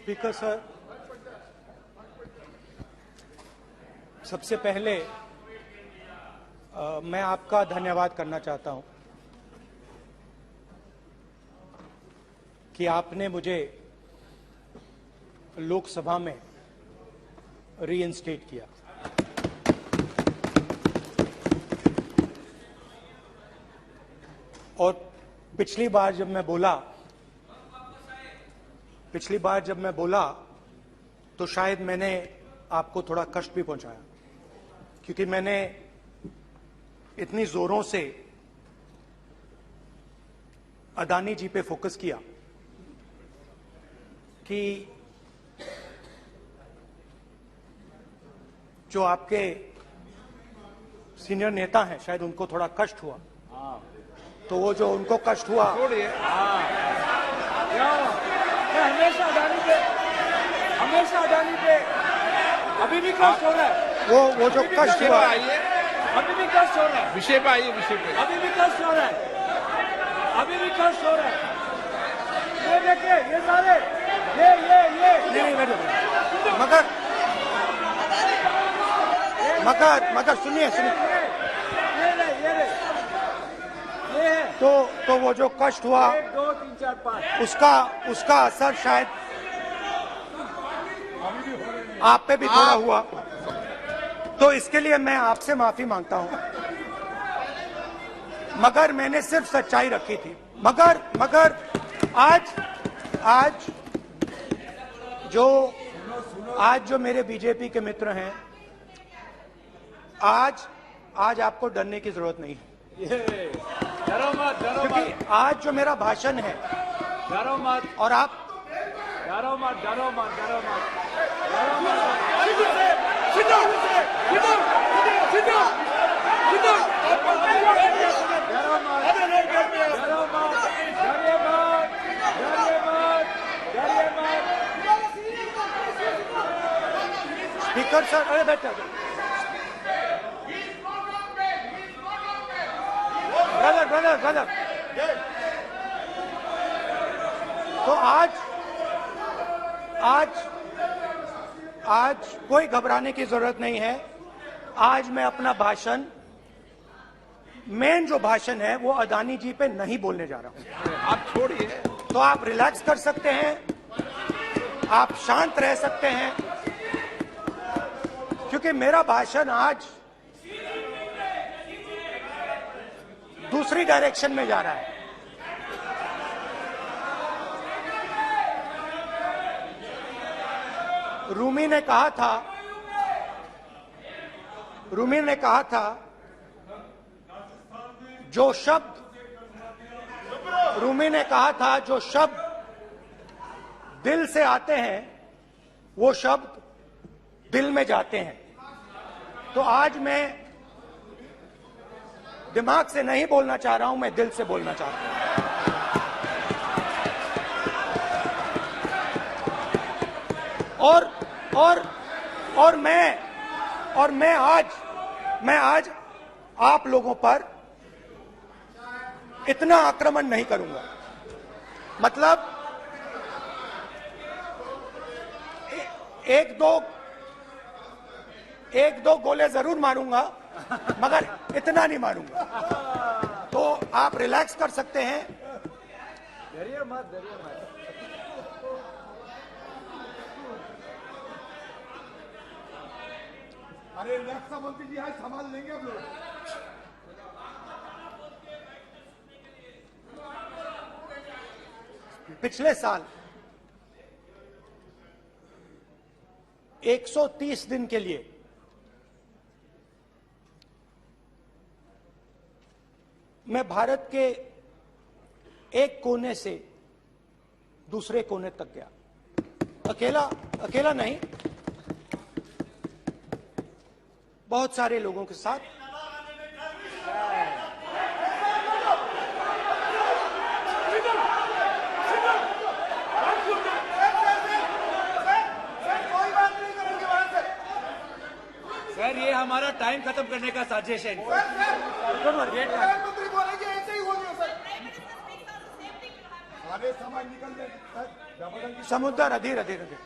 Speaker sir, सबसे पहले मैं आपका धन्यवाद करना चाहता हूं कि आपने मुझे लोकसभा में रीइंस्टेट किया। और पिछली बार जब मैं बोला तो शायद मैंने आपको थोड़ा कष्ट भी पहुंचाया, क्योंकि मैंने इतनी जोरों से अदानी जी पे फोकस किया कि जो आपके सीनियर नेता हैं शायद उनको थोड़ा कष्ट हुआ। तो वो जो उनको कष्ट हुआ, हमेशा अदानी पे अभी भी कष्ट हो रहा है। वो जो कष्ट हुआ, अभी भी कष्ट हो रहा है। विषय पे आइए, विषय पे। अभी भी कष्ट हो रहा है। ये देखिए, ये सारे ये मगर सुनिए ये है। तो वो जो कष्ट हुआ 1 2 3 4 5 उसका असर शायद आप पे भी थोड़ा हुआ। तो इसके लिए मैं आपसे माफी मांगता हूं, मगर मैंने सिर्फ सच्चाई रखी थी। मगर आज जो मेरे बीजेपी के मित्र हैं, आज आपको डरने की जरूरत नहीं है, डरो मत। क्योंकि आज जो मेरा भाषण है, डरो मत और आप डरो मत। स्पीकर सर, अरे बैठ ब्रदर। तो आज कोई घबराने की जरूरत नहीं है। आज मैं अपना भाषण, मेन जो भाषण है वो अदानी जी पे नहीं बोलने जा रहा हूं। आप छोड़िए, तो आप रिलैक्स कर सकते हैं, आप शांत रह सकते हैं, क्योंकि मेरा भाषण आज दूसरी डायरेक्शन में जा रहा है। रूमी ने कहा था जो शब्द दिल से आते हैं वो शब्द दिल में जाते हैं। तो आज मैं दिमाग से नहीं बोलना चाह रहा हूं, मैं दिल से बोलना चाह रहा हूं। और मैं आज आप लोगों पर इतना आक्रमण नहीं करूंगा। मतलब एक दो गोले जरूर मारूंगा, मगर इतना नहीं मारूंगा। तो आप रिलैक्स कर सकते हैं। डरिए मत। अरे रक्षा मंत्री जी आज संभाल लेंगे आप लोग। पिछले साल 130 दिन के लिए मैं भारत के एक कोने से दूसरे कोने तक गया। अकेला नहीं, बहुत सारे लोगों के साथ। सर, ये हमारा टाइम खत्म करने का साजिश है। प्रधानमंत्री बोलेंगे ऐसे ही होंगे सर। अरे समय निकल गए जबरदस्ती समुद्र अधीर अधीर अधीर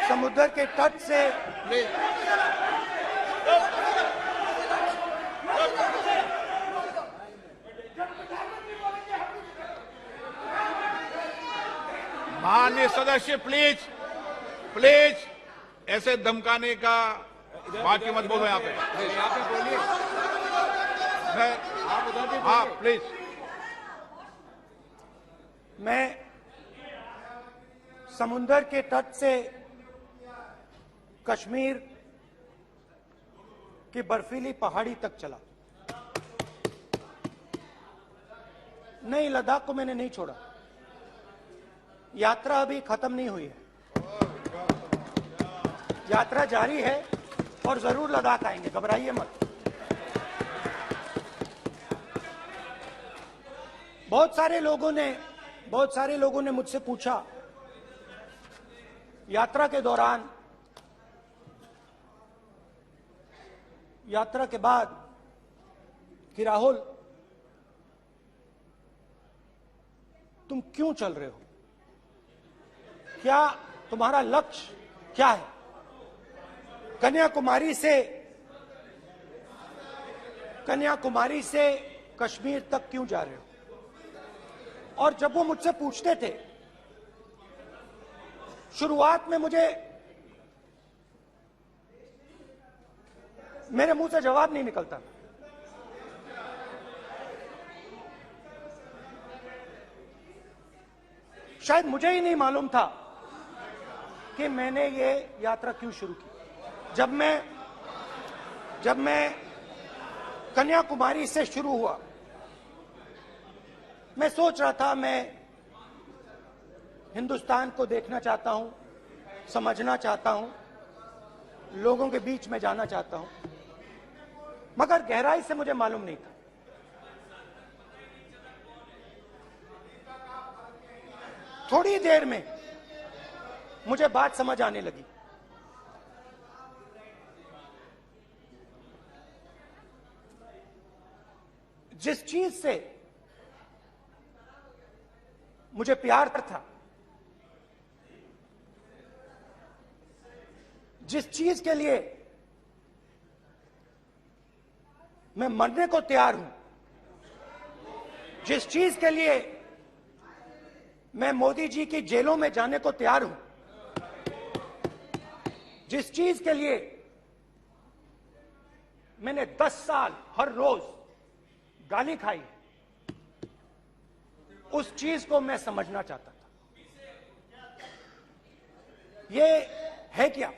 समुद्र के तट से माननीय सदस्य प्लीज प्लीज ऐसे धमकाने का बात की मत बोलो यहाँ पे यहाँ पे बोलिए। आप उधर भी हाँ बोलिए। प्लीज। मैं समुद्र के तट से कश्मीर की बर्फीली पहाड़ी तक चला। नहीं, लद्दाख को मैंने नहीं छोड़ा। यात्रा अभी खत्म नहीं हुई है, यात्रा जारी है और जरूर लद्दाख आएंगे, घबराइए मत। बहुत सारे लोगों ने मुझसे पूछा यात्रा के दौरान, यात्रा के बाद कि राहुल तुम क्यों चल रहे हो, क्या तुम्हारा लक्ष्य क्या है, कन्याकुमारी से कश्मीर तक क्यों जा रहे हो। और जब वो मुझसे पूछते थे, शुरुआत में मेरे मुंह से जवाब नहीं निकलता। शायद मुझे ही नहीं मालूम था कि मैंने ये यात्रा क्यों शुरू की। जब मैं कन्याकुमारी से शुरू हुआ, मैं सोच रहा था मैं हिंदुस्तान को देखना चाहता हूं, समझना चाहता हूं, लोगों के बीच में जाना चाहता हूं, मगर गहराई से मुझे मालूम नहीं था। थोड़ी देर में मुझे बात समझ आने लगी। जिस चीज से मुझे प्यार था, जिस चीज के लिए मैं मरने को तैयार हूं, जिस चीज के लिए मैं मोदी जी की जेलों में जाने को तैयार हूं, जिस चीज के लिए मैंने 10 साल हर रोज गाली खाई, उस चीज को मैं समझना चाहता था। ये है क्या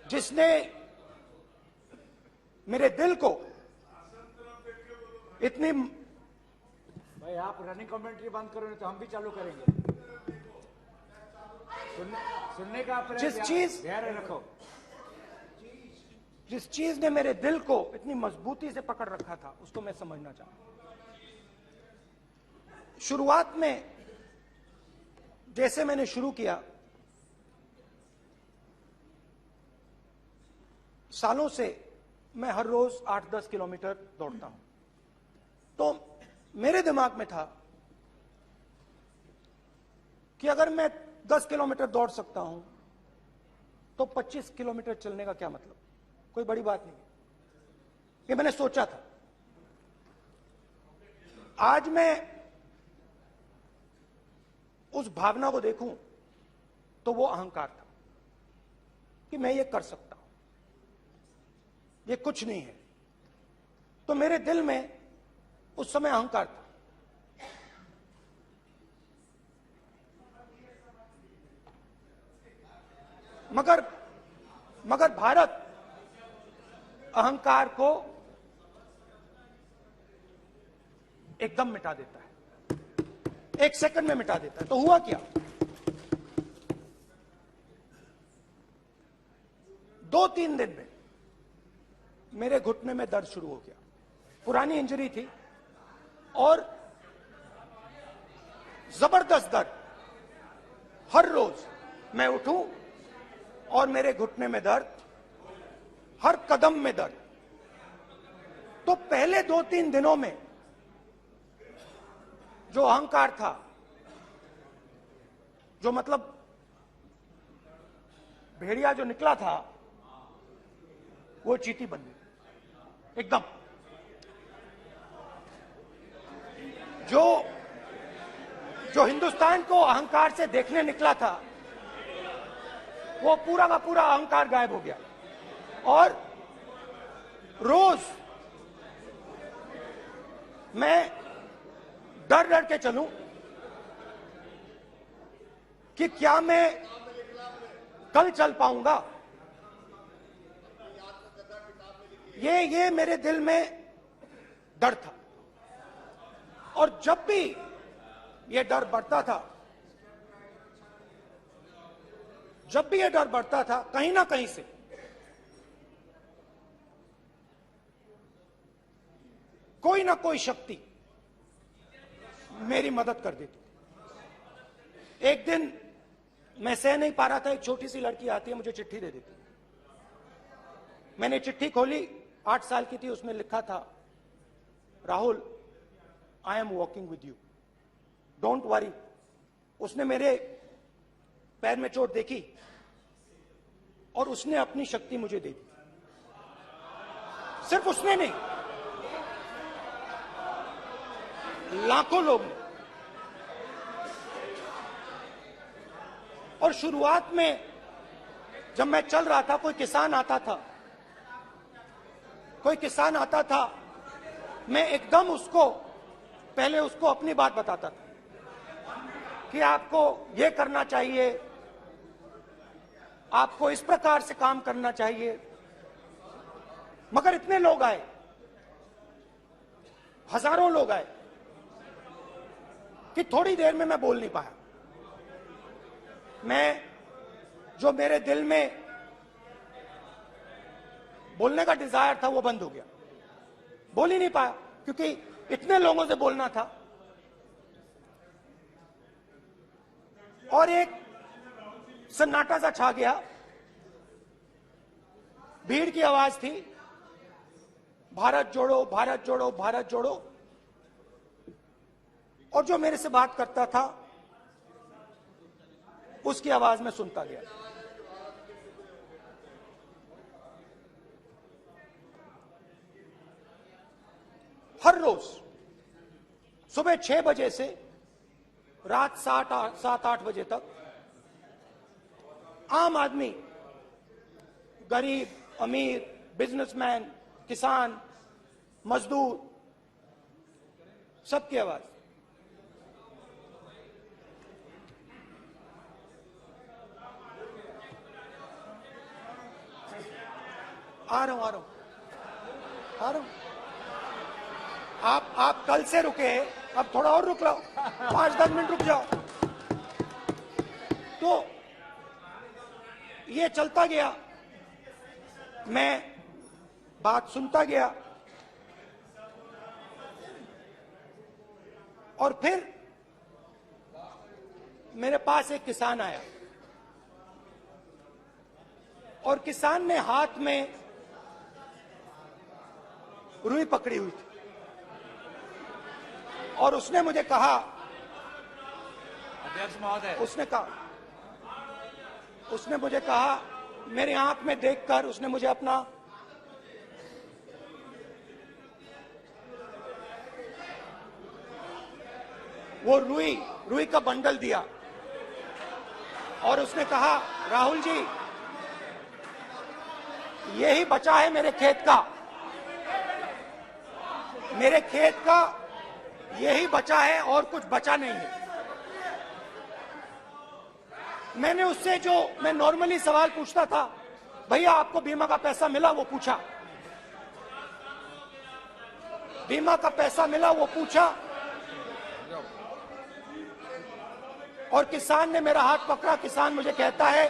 जिसने मेरे दिल को इतनी, भाई आप रनिंग कमेंट्री बंद करो नहीं तो हम भी चालू करेंगे। सुनने का आप जिस चीज धैर्य रखो। जिस चीज ने मेरे दिल को इतनी मजबूती से पकड़ रखा था, उसको मैं समझना चाहता। शुरुआत में जैसे मैंने शुरू किया, सालों से मैं हर रोज 8-10 किलोमीटर दौड़ता हूं, तो मेरे दिमाग में था कि अगर मैं 10 किलोमीटर दौड़ सकता हूं तो 25 किलोमीटर चलने का क्या मतलब, कोई बड़ी बात नहीं। ये मैंने सोचा था। आज मैं उस भावना को देखूं तो वो अहंकार था कि मैं ये कर सकता हूं, ये कुछ नहीं है। तो मेरे दिल में उस समय अहंकार था। मगर भारत अहंकार को एकदम मिटा देता है, 1 सेकंड में मिटा देता है। तो हुआ क्या, 2-3 दिन में मेरे घुटने में दर्द शुरू हो गया। पुरानी इंजरी थी और जबरदस्त दर्द। हर रोज मैं उठूं और मेरे घुटने में दर्द, हर कदम में दर्द। तो पहले 2-3 दिनों में जो अहंकार था, जो मतलब भेड़िया जो निकला था, वो चींटी बन गई एकदम। जो हिंदुस्तान को अहंकार से देखने निकला था, वो पूरा का पूरा अहंकार गायब हो गया। और रोज मैं डर डर के चलूं कि क्या मैं कल चल पाऊंगा। ये मेरे दिल में डर था। और जब भी ये डर बढ़ता था, कहीं ना कहीं से कोई ना कोई शक्ति मेरी मदद कर देती। एक दिन मैं सह नहीं पा रहा था, एक छोटी सी लड़की आती है, मुझे चिट्ठी दे देती। मैंने चिट्ठी खोली, 8 साल की थी, उसमें लिखा था, Rahul, I am walking with you, don't worry. उसने मेरे पैर में चोट देखी और उसने अपनी शक्ति मुझे दे दी। सिर्फ उसने नहीं, लाखों लोग ने। और शुरुआत में जब मैं चल रहा था, कोई किसान आता था, मैं एकदम पहले उसको अपनी बात बताता था कि आपको ये करना चाहिए, आपको इस प्रकार से काम करना चाहिए। मगर इतने लोग आए, हजारों लोग आए, कि थोड़ी देर में मैं बोल नहीं पाया। जो मेरे दिल में बोलने का डिजायर था, वो बंद हो गया। बोल ही नहीं पाया, क्योंकि इतने लोगों से बोलना था। और एक सन्नाटा सा छा गया, भीड़ की आवाज थी, भारत जोड़ो, भारत जोड़ो, भारत जोड़ो। और जो मेरे से बात करता था, उसकी आवाज में सुनता गया। हर रोज सुबह 6 बजे से रात 7-8 बजे तक आम आदमी, गरीब, अमीर, बिजनेसमैन, किसान, मजदूर, सबकी आवाज। आ रहा हूं। आप कल से रुके, अब थोड़ा और रुक लो, 5-10 मिनट रुक जाओ। तो ये चलता गया, मैं बात सुनता गया। और फिर मेरे पास एक किसान आया, और किसान ने हाथ में रुई पकड़ी हुई थी, और उसने मुझे कहा, अध्यक्ष महोदय, उसने मुझे कहा, मेरी आंख में देखकर उसने मुझे अपना वो रुई का बंडल दिया, और उसने कहा, राहुल जी, यही बचा है मेरे खेत का, यही बचा है, और कुछ बचा नहीं है। मैंने उससे, जो मैं नॉर्मली सवाल पूछता था, भैया आपको बीमा का पैसा मिला, वो पूछा। बीमा का पैसा मिला, वो पूछा। और किसान ने मेरा हाथ पकड़ा। किसान मुझे कहता है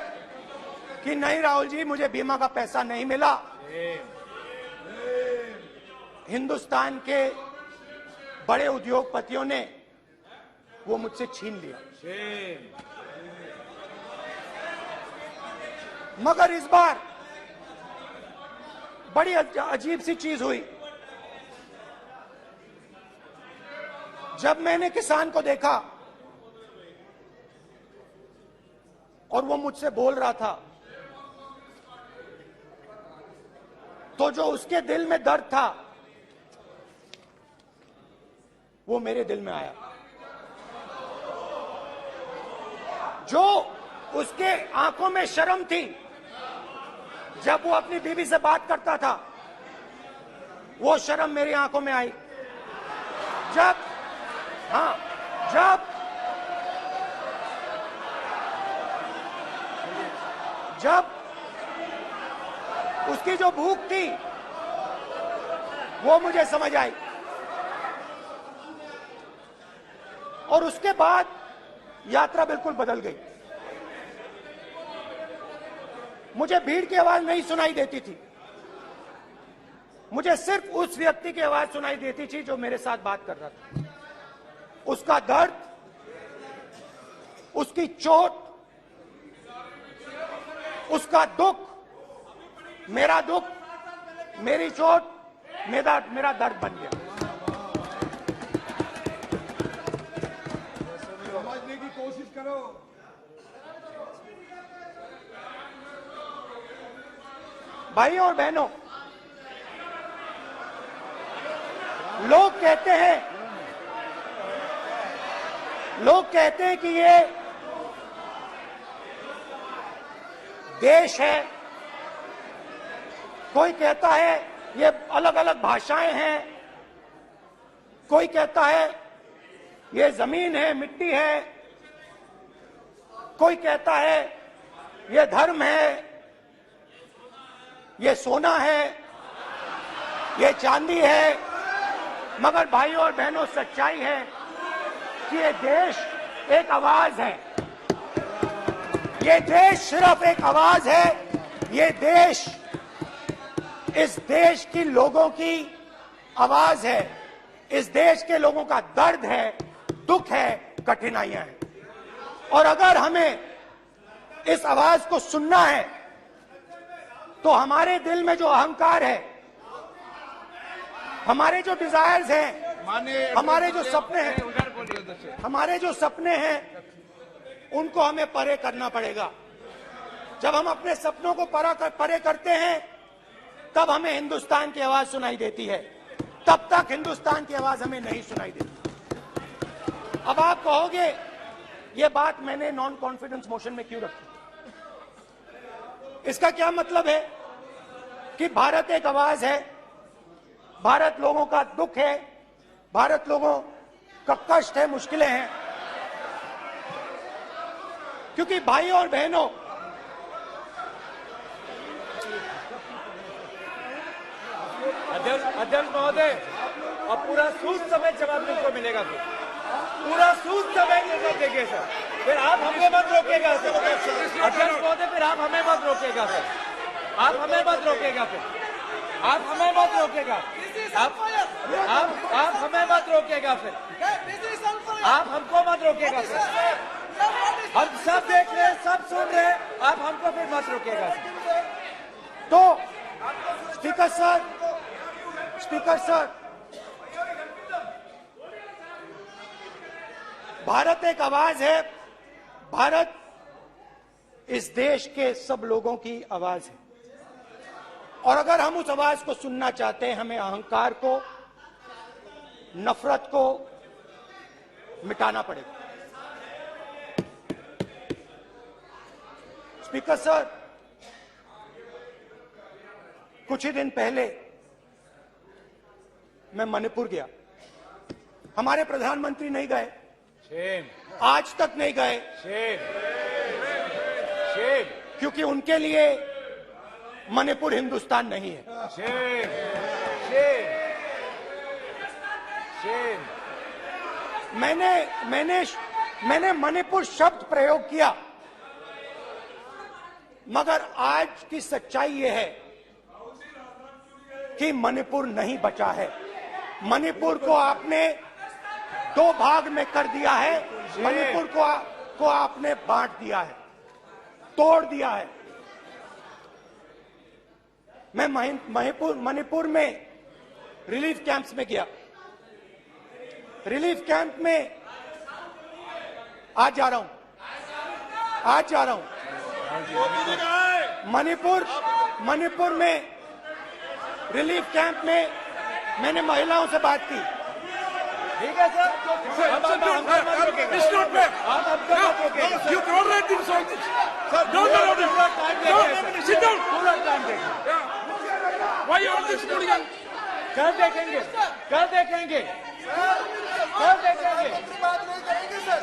कि नहीं राहुल जी, मुझे बीमा का पैसा नहीं मिला, हिंदुस्तान के बड़े उद्योगपतियों ने वो मुझसे छीन लिया। मगर इस बार बड़ी अजीब सी चीज हुई। जब मैंने किसान को देखा और वो मुझसे बोल रहा था, तो जो उसके दिल में दर्द था वो मेरे दिल में आया। जो उसके आंखों में शर्म थी जब वो अपनी बीवी से बात करता था, वो शर्म मेरी आंखों में आई। जब उसकी जो भूख थी वो मुझे समझ आई। और उसके बाद यात्रा बिल्कुल बदल गई। मुझे भीड़ की आवाज नहीं सुनाई देती थी, मुझे सिर्फ उस व्यक्ति की आवाज सुनाई देती थी जो मेरे साथ बात कर रहा था। उसका दर्द, उसकी चोट, उसका दुख, मेरा दुख, मेरी चोट, मेरा दर्द बन गया। समझने की कोशिश करो। भाइयों और बहनों, लोग कहते हैं कि ये देश है, कोई कहता है ये अलग अलग भाषाएं हैं, कोई कहता है ये जमीन है, मिट्टी है, कोई कहता है ये धर्म है, ये सोना है, ये चांदी है। मगर भाइयों और बहनों, सच्चाई है कि ये देश एक आवाज है। ये देश सिर्फ एक आवाज है। ये देश इस देश की लोगों की आवाज है। इस देश के लोगों का दर्द है, दुख है, कठिनाइयां हैं। और अगर हमें इस आवाज को सुनना है तो हमारे दिल में जो अहंकार है, हमारे जो डिजायर्स हैं, हमारे जो सपने हैं, उनको हमें परे करना पड़ेगा। जब हम अपने सपनों को परे करते हैं तब हमें हिंदुस्तान की आवाज सुनाई देती है, तब तक हिंदुस्तान की आवाज हमें नहीं सुनाई देती। अब आप कहोगे ये बात मैंने नॉन कॉन्फिडेंस मोशन में क्यों रखी? इसका क्या मतलब है कि भारत एक आवाज है, भारत लोगों का दुख है, भारत लोगों का कष्ट है, मुश्किलें हैं। क्योंकि भाइयों और बहनों, अध्यक्ष महोदय, अब पूरा सूद समेत जवाब तुमको मिलेगा, पूरा सूद समेत जवाब देंगे सर। फिर आप हमें मत रोकेगा सर। अध्यक्ष महोदय, फिर आप हमें मत रोकेगा सर। आप हमें मत रोकेगा, फिर आप हमें मत रोकेगा, आप हमें मत रोकेगा, फिर आप हमको मत रोकेगा सर। हम सब देख रहे हैं, सब सुन रहे हैं, आप हमको फिर मत रोकेगा सर। तो स्पीकर सर, भारत एक आवाज है। भारत इस देश के सब लोगों की आवाज है। और अगर हम उस आवाज को सुनना चाहते हैं, हमें अहंकार को, नफरत को मिटाना पड़ेगा। स्पीकर सर, कुछ ही दिन पहले मैं मणिपुर गया। हमारे प्रधानमंत्री नहीं गए, आज तक नहीं गए, क्योंकि उनके लिए मणिपुर हिंदुस्तान नहीं है। मैंने मणिपुर शब्द प्रयोग किया, मगर आज की सच्चाई यह है कि मणिपुर नहीं बचा है। मणिपुर को आपने दो भाग में कर दिया है। मणिपुर को आपने बांट दिया है, तोड़ दिया है। मैं मणिपुर में रिलीफ कैंप्स में गया। रिलीफ कैंप में आज जा रहा हूं, आज जा रहा हूं मणिपुर में रिलीफ कैंप में मैंने महिलाओं से बात की। ठीक है सर, अब मत रोकेगा। आप अब तो मत रोकेगा। You tolerate this all this. Sir Don't allow this. पूरा टाइम No, देंगे। sit down. पूरा टाइम देंगे। Yeah. Why you all this hooligan? कल देखेंगे, कल देखेंगे, कल देखेंगे। बात नहीं करेंगे सर,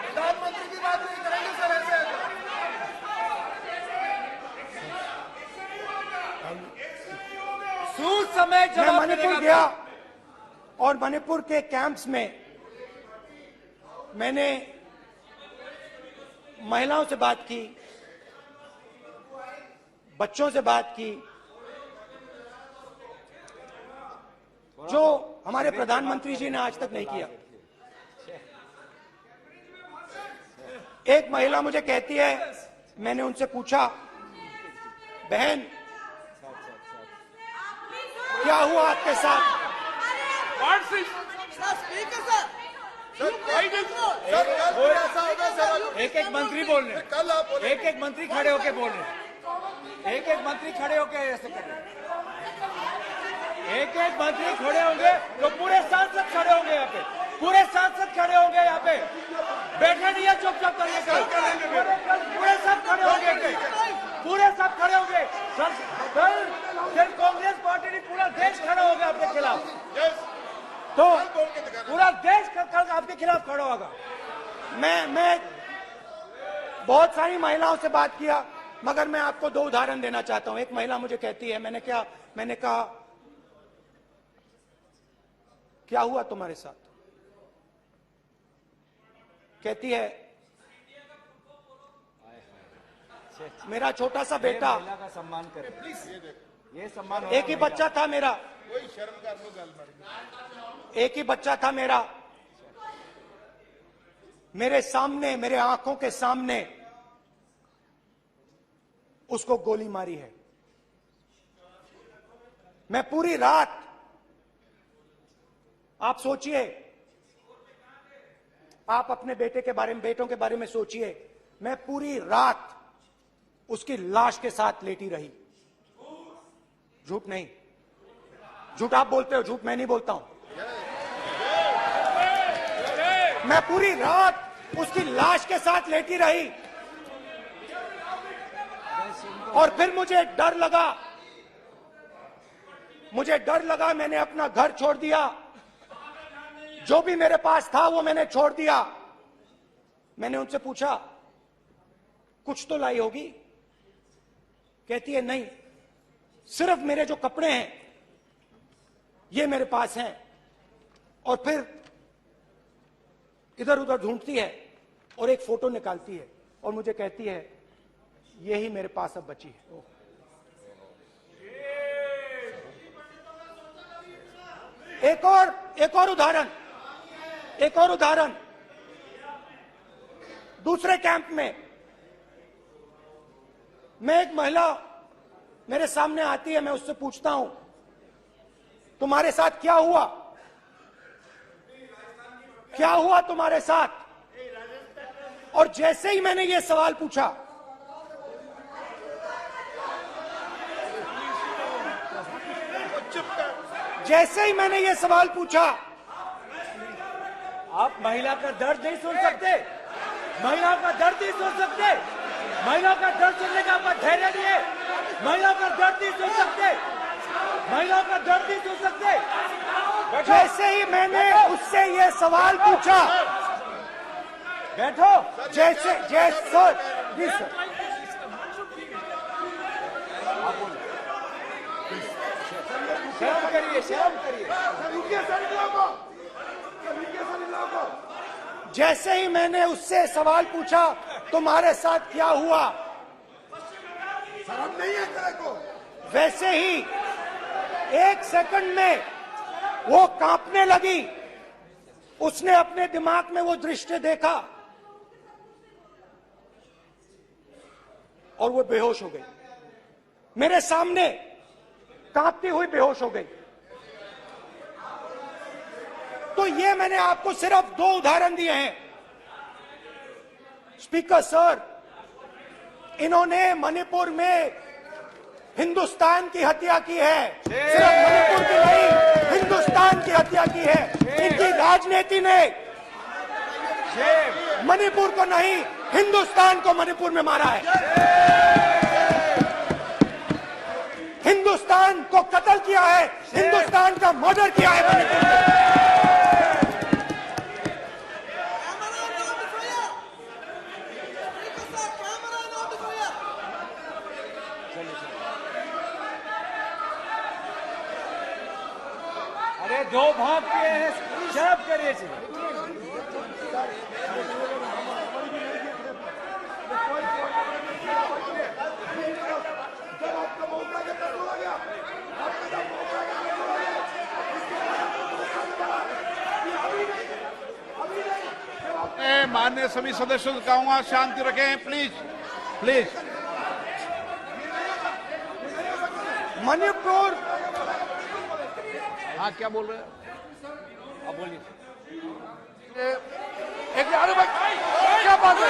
प्रधानमंत्री की बात नहीं करेंगे सर ऐसे। सूद समय मैं जवाब मणिपुर मिलेगा। गया और मणिपुर के कैंप्स में मैंने महिलाओं से बात की, बच्चों से बात की, जो हमारे प्रधानमंत्री जी ने आज तक नहीं किया। एक महिला मुझे कहती है, मैंने उनसे पूछा, बहन क्या हुआ आपके साथ? What's this? Why this? Sir कल फिर ऐसा होगा सर, एक एक मंत्री बोल रहे हैं, कल आप बोले एक एक मंत्री खड़े होके बोल रहे हैं, एक एक मंत्री खड़े होके ऐसे कर रहे हैं। एक एक मंत्री खड़े होंगे तो पूरे सांसद खड़े होंगे यहाँ पे, पूरे सांसद खड़े होंगे यहाँ पे। बैठे नहीं है, चुपचाप करिए। कल पूरे सब खड़े होंगे, पूरे सब खड़े होंगे। कल सिर्फ कांग्रेस पार्टी नहीं, पूरा देश खड़ा होगा आपके खिलाफ। तो पूरा देश कल आपके खिलाफ खड़ा होगा। मैं बहुत सारी महिलाओं से बात किया, मगर मैं आपको दो उदाहरण देना चाहता हूं। एक महिला मुझे कहती है, मैंने कहा क्या हुआ तुम्हारे साथ? कहती है, मेरा छोटा सा बेटा, महिला का सम्मान करें प्लीज, ये सम्मान। एक ही बच्चा था मेरा, एक ही बच्चा था मेरा, मेरे सामने, मेरे आंखों के सामने उसको गोली मारी है। मैं पूरी रात, आप सोचिए, आप अपने बेटे के बारे में, बेटों के बारे में सोचिए, मैं पूरी रात उसकी लाश के साथ लेटी रही। झूठ नहीं, झूठ आप बोलते हो, झूठ मैं नहीं बोलता हूं। मैं पूरी रात उसकी लाश के साथ लेटी रही और फिर मुझे डर लगा, मैंने अपना घर छोड़ दिया, जो भी मेरे पास था वो मैंने छोड़ दिया। मैंने उनसे पूछा, कुछ तो लाई होगी? कहती है, नहीं, सिर्फ मेरे जो कपड़े हैं ये मेरे पास हैं। और फिर इधर उधर ढूंढती है और एक फोटो निकालती है और मुझे कहती है, यही मेरे पास अब बची है। एक और उदाहरण, दूसरे कैंप में मैं, एक महिला मेरे सामने आती है, मैं उससे पूछता हूं, तुम्हारे साथ क्या हुआ? क्या हुआ तुम्हारे साथ? और जैसे ही मैंने ये सवाल पूछा, आप महिला का दर्द नहीं सुन सकते, महिला का दर्द नहीं सुन सकते, महिला का दर्द सुनने का आपका धैर्य नहीं है, महिला का दर्द नहीं सुन सकते, महिला का दर्द नहीं सुन सकते। जैसे ही मैंने उससे ये सवाल पूछा, बैठो, जैसे जी सर, शर्म करिए, शर्म करिए। जैसे ही मैंने उससे सवाल पूछा, तुम्हारे साथ क्या हुआ, शर्म नहीं है तेरे को? वैसे ही एक सेकंड में वो कांपने लगी। उसने अपने दिमाग में वो दृश्य देखा और वो बेहोश हो गई। मेरे सामने कांपती हुई बेहोश हो गई। तो ये मैंने आपको सिर्फ 2 उदाहरण दिए हैं। स्पीकर सर, इन्होंने मणिपुर में हिंदुस्तान की हत्या की है, सिर्फ मणिपुर की नहीं, हिंदुस्तान की हत्या की है। इनकी राजनीति ने मणिपुर को नहीं, हिंदुस्तान को मणिपुर में मारा है। हिंदुस्तान को कत्ल किया है, हिंदुस्तान का मर्डर किया है मणिपुर में। अरे 2 भाग किए हैं, शराब करिए जी। माननीय सभी सदस्यों से कहूंगा शांति रखें, प्लीज प्लीज। मणिपुर, हाँ क्या बोल रहे हैं? अब बोलिए। एक अरे भाई क्या बात है?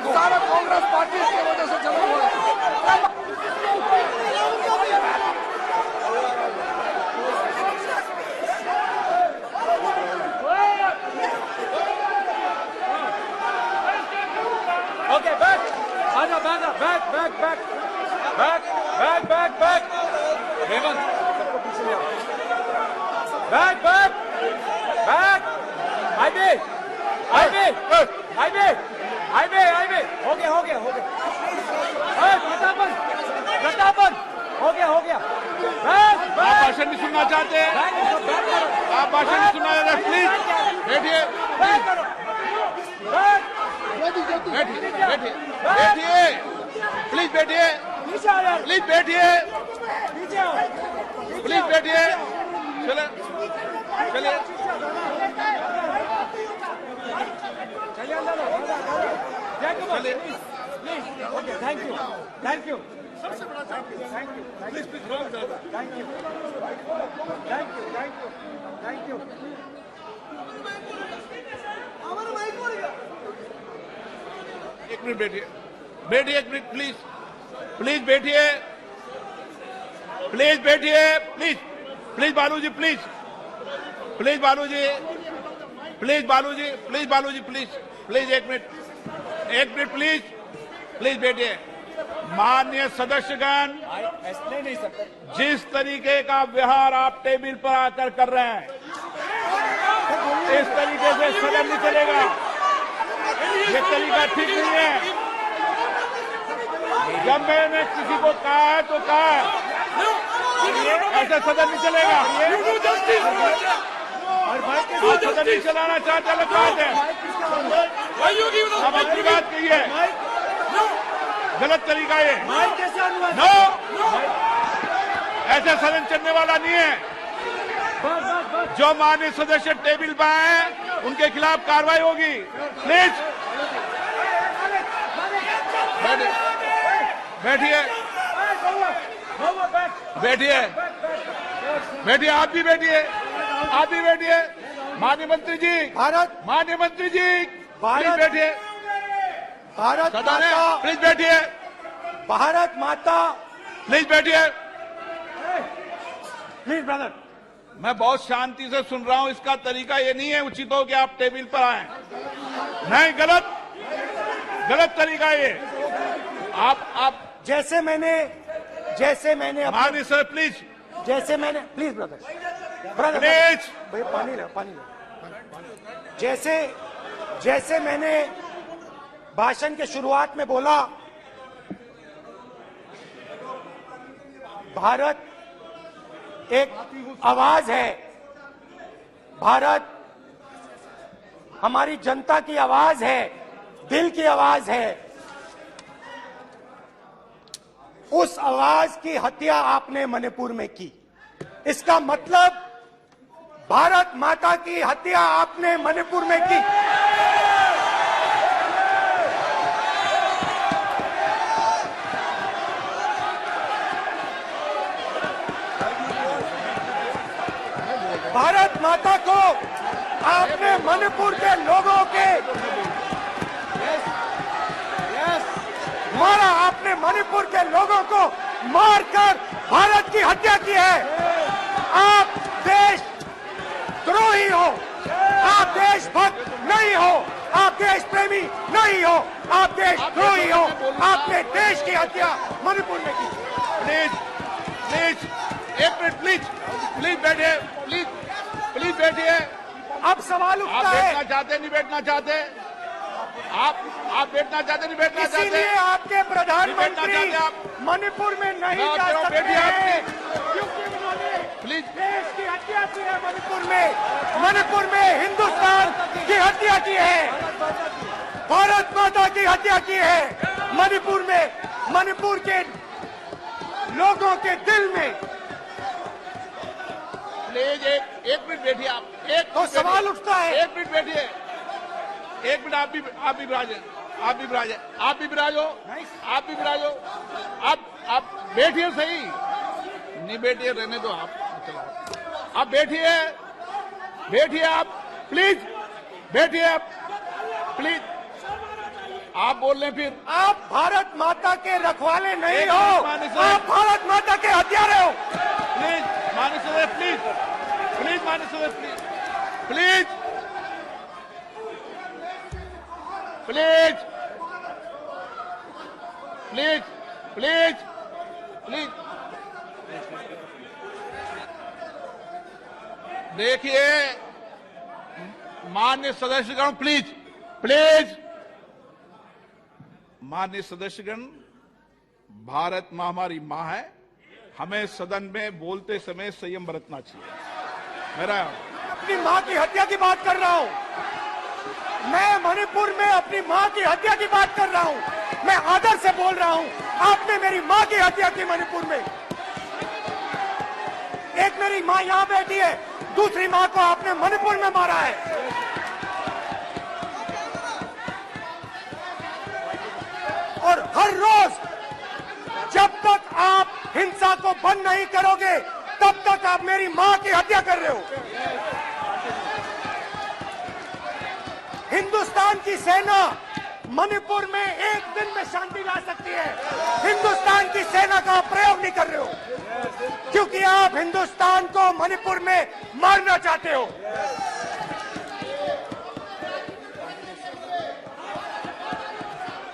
सारा कांग्रेस पार्टी की वजह से चला हुआ है। ओके बैक, आजा back back back back back back back back. Hemant सबको पीछे ले आओ। Back back back. Highway highway highway highway highway. हो गया हो गया हो गया। प्रतापन प्रतापन हो गया। बैक आप बैक। भाषण नहीं सुनना चाहते हैं? आप भाषण नहीं सुनना चाहते? प्लीज बैठिए, बैक करो। बैक बैठिए बैठिए बैठिए, प्लीज बैठिए, नीचे आ जाओ। प्लीज बैठिए, नीचे आओ। प्लीज बैठिए। चले चलिए। चलिए अंदर आओ। Jaykumar please please. Okay thank you thank you. सबसे बड़ा thank you please please thank you thank you thank you thank you. एक मिनट बैठिए, बैठिए एक मिनट प्लीज, प्लीज बैठिए, प्लीज बैठिए, please please Baluji, please please Baluji, please Baluji, please Baluji, please please एक minute please please बैठिए। माननीय सदस्यगण, ऐसे नहीं सकते। जिस तरीके का व्यवहार आप टेबल पर आकर कर रहे हैं, इस तरीके से सदन नहीं चलेगा। ये तरीका ठीक नहीं है। जब मैंने किसी को कहा है तो कहा है, ऐसे सदन नहीं चलेगा। आप सदन नहीं चलाना चाहते, अलग बात है। अब अपनी बात कहिए, गलत तरीका ये। नो, ऐसे सदन चलने वाला नहीं है। जो माननीय सदस्य टेबल पर आए उनके खिलाफ कार्रवाई होगी। प्लीज बैठिए बैठिए बैठिए, आप भी बैठिए, आप भी बैठिए। माननीय मंत्री जी, माननीय मंत्री जी प्लीज बैठिए। भारत सदन है, माता, प्लीज बैठिए, भारत माता, प्लीज बैठिए। Please brother. मैं बहुत शांति से सुन रहा हूं, इसका तरीका ये नहीं है उचित हो कि आप टेबल पर आए। नहीं, गलत तरीका ये। आप जैसे मैंने माननीय sir please, please brother please भैया पानी लो। जैसे मैंने भाषण के शुरुआत में बोला, भारत एक आवाज है, भारत हमारी जनता की आवाज है, दिल की आवाज है। उस आवाज की हत्या आपने मणिपुर में की। इसका मतलब भारत माता की हत्या आपने मणिपुर में की। भारत माता को आपने मणिपुर के लोगों के मारा, आपने मणिपुर के लोगों को मारकर भारत की हत्या की है। आप देशद्रोही हो, आप देशभक्त नहीं हो, आप देश प्रेमी नहीं हो, आप देशद्रोही हो। आपने देश की हत्या मणिपुर में की। प्लीज एक मिनट, प्लीज बैठिए, प्लीज बैठिए। अब सवाल आप उठता है, बैठना चाहते नहीं बैठना चाहते, आप बैठना चाहते नहीं बैठना चाहते, इसीलिए आपके प्रधानमंत्री बैठना चाहते आप। मणिपुर में नहीं मैं जा आपको सकते बैठिए आप, हैं, क्योंकि उन्होंने प्लीज। देश की हत्या की है। मणिपुर में हिंदुस्तान की हत्या की है, भारत माता की हत्या की है। मणिपुर के लोगों के दिल में। प्लीज एक मिनट बैठिए आप, तो सवाल उठता है, एक मिनट बैठिए, एक मिनट। आप भी विराजे, आप भी विराजो, आप बैठिए सही, नहीं बैठिए रहने दो आप बैठिए आप, प्लीज बैठिए आप, प्लीज। आप बोल रहे फिर आप भारत माता के रखवाले नहीं एक हो, मिनट माननीय सर। आप भारत माता के हत्यारे हो। प्लीज माननीय सदस्य, प्लीज माननीय सदस्य, प्लीज देखिए माननीय सदस्यगण, प्लीज माननीय सदस्यगण, भारत मां हमारी मां है, हमें सदन में बोलते समय संयम बरतना चाहिए। मेरा अपनी मां की हत्या की बात कर रहा हूं, मैं मणिपुर में अपनी मां की हत्या की बात कर रहा हूं, मैं आदर से बोल रहा हूं। आपने मेरी मां की हत्या की मणिपुर में। एक मेरी मां यहां बैठी है, दूसरी मां को आपने मणिपुर में मारा है। और हर रोज जब तक आप हिंसा को बंद नहीं करोगे, तब तक आप मेरी मां की हत्या कर रहे हो। हिंदुस्तान की सेना मणिपुर में एक दिन में शांति ला सकती है, हिंदुस्तान की सेना का प्रयोग नहीं कर रहे हो, क्योंकि आप हिंदुस्तान को मणिपुर में मारना चाहते हो।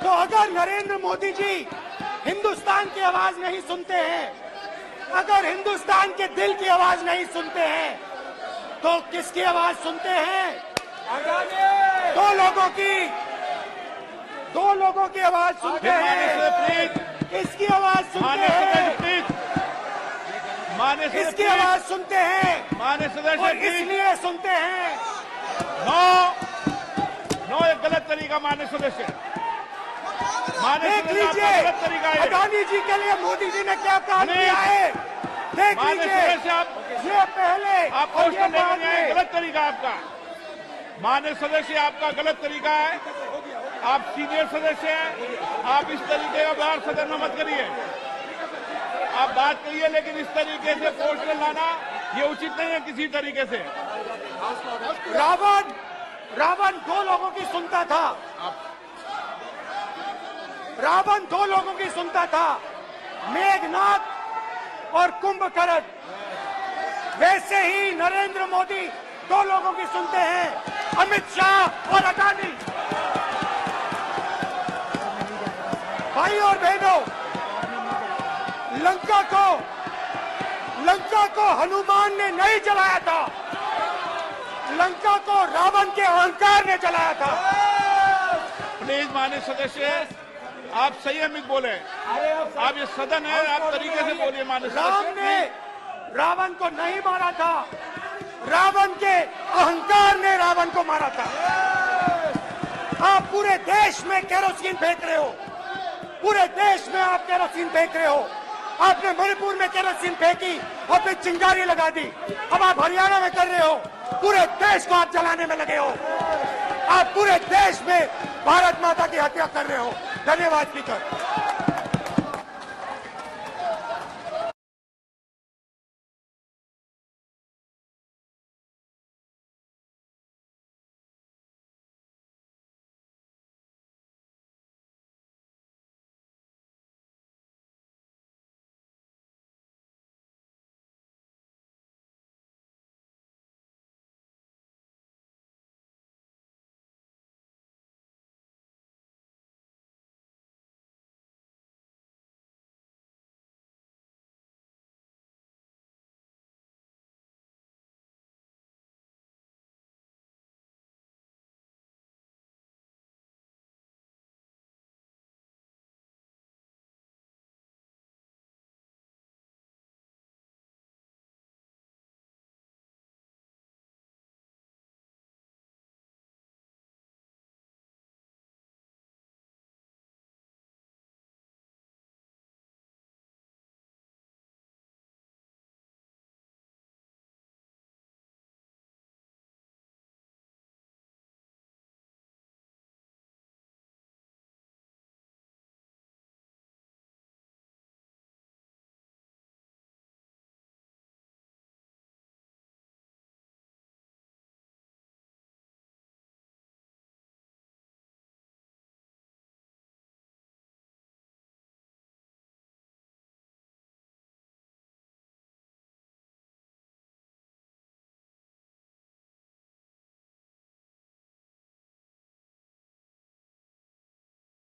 तो अगर नरेंद्र मोदी जी हिंदुस्तान की आवाज नहीं सुनते हैं, अगर हिंदुस्तान के दिल की आवाज नहीं सुनते हैं, तो किसकी आवाज सुनते हैं? दो लोगों की आवाज सुनते हैं। इसकी आवाज सुनते हैं, इसकी आवाज सुनते हैं, माननीय सदस्य, और इसलिए सुनते हैं। नो ये गलत तरीका माननीय सदस्य, देख लीजिए गलत तरीका है। अडानी जी के लिए मोदी जी ने क्या काम किया है, देख लीजिए। ये पहले आप और ये बाद में। गलत तरीका आपका, माननीय सदस्य आपका गलत तरीका है। आप सीनियर सदस्य हैं, आप इस तरीके का व्यवहार सदन में मत करिए। आप बात करिए, लेकिन इस तरीके से पोस्टर लाना ये उचित नहीं है किसी तरीके से। रावण दो लोगों की सुनता था, रावण दो लोगों की सुनता था, मेघनाथ और कुंभकर्ण। वैसे ही नरेंद्र मोदी दो लोगों की सुनते हैं, अमित शाह और अडानी। भाई और बहनों, लंका को हनुमान ने नहीं जलाया था, लंका को रावण के अहंकार ने जलाया था। प्लीज माननीय सदस्य, आप संयमित बोले। आप ये सदन है, आप तरीके से बोलिए माननीय राम सदस्य। ने रावण को नहीं मारा था, रावण के अहंकार ने रावण को मारा था। आप पूरे देश में केरोसिन फेंक रहे हो, पूरे देश में आप केरोसिन फेंक रहे हो। आपने मणिपुर में केरोसिन फेंकी और फिर चिंगारी लगा दी। अब आप हरियाणा में कर रहे हो, पूरे देश को आप जलाने में लगे हो। आप पूरे देश में भारत माता की हत्या कर रहे हो। धन्यवाद स्पीकर।